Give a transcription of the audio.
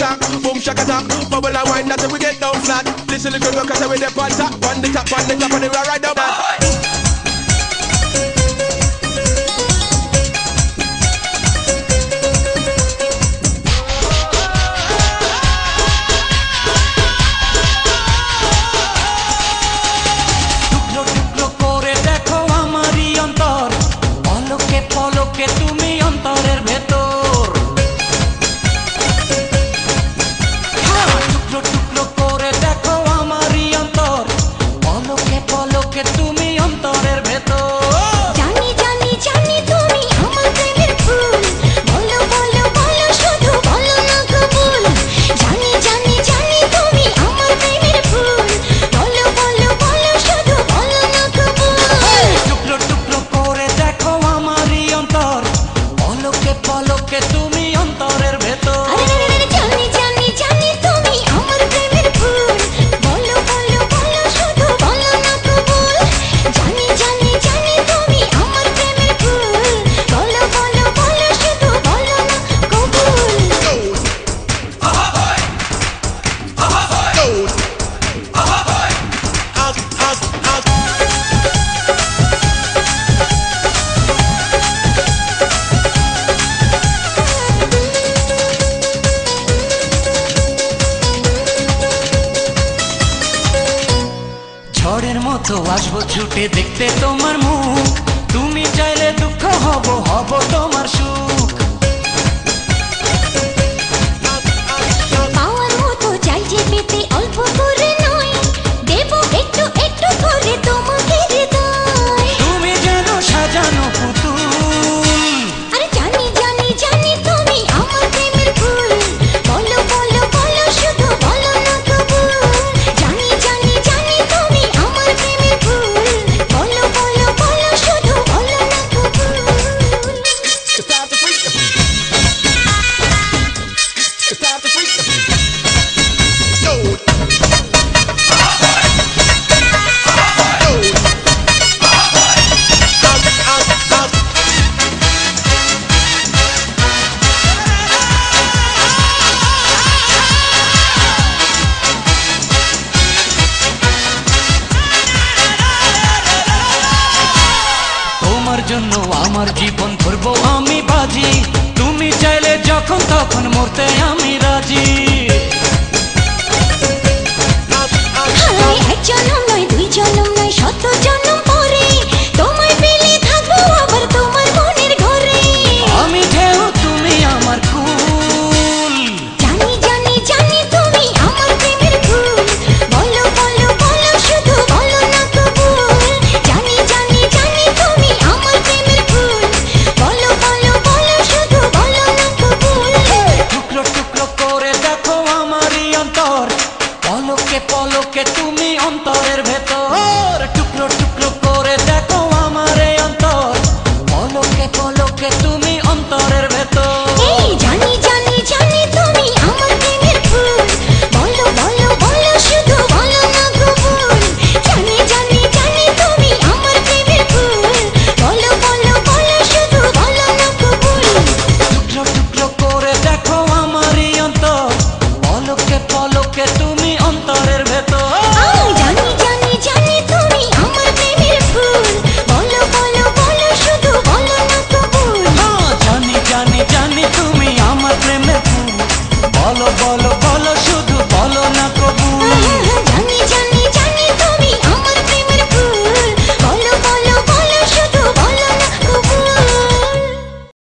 shakata, boom shakata. Bubble and wine, that's how we get down flat. Listen little girl, cause I with the on top, on the top, on the top, and the right down that. তুমি অন্তরের ভেতর টুকরো টুকরো করে দেখো আমারই অন্তর পলকে পলকে তুমি অন্তরের ভেতর জানি জানি জানি তুমি আমার প্রেমের ফুল বলো বলো বলো শুধু বলো না কবুল জানি জানি জানি তুমি আমার প্রেমের ফুল বলো বলো বলো শুধু বলো না কবুল টুকরো টুকরো করে দেখো আমারই অন্তর পলকে পলকে তুমি অন্তরের ভেতর জানি জানি জানি তুমি আমার প্রেমের ফুল বলো বলো বলো শুধু বলো না কবুল জানি জানি জানি তুমি আমার প্রেমের ফুল বলো বলো বলো শুধু বলো না ঝড়ের মতো আসবো ছুটে দেখতে তোমার মুখ তুমি চাইলে দুঃখ হব হব তোমার সুখ পাওয়ার মতো চাই যে পেতে অল্প করে নয় দেব একটু একটু করে তোমাকে হৃদয় তুমি যেন সাজানো পুতুল আরে জানি জানি জানি তুমি আমার প্রেমের ফুল বলো বলো বলো শুধু বলো না কবুল জানি জানি জানি তুমি আমার প্রেমের ফুল বলো বলো বলো শুধু বলো না কবুল তোমার জন্য আমার জীবন ধরবো আমি বাজি তুমি চাইলে যখন তখন মরতে আমি রাজি একজন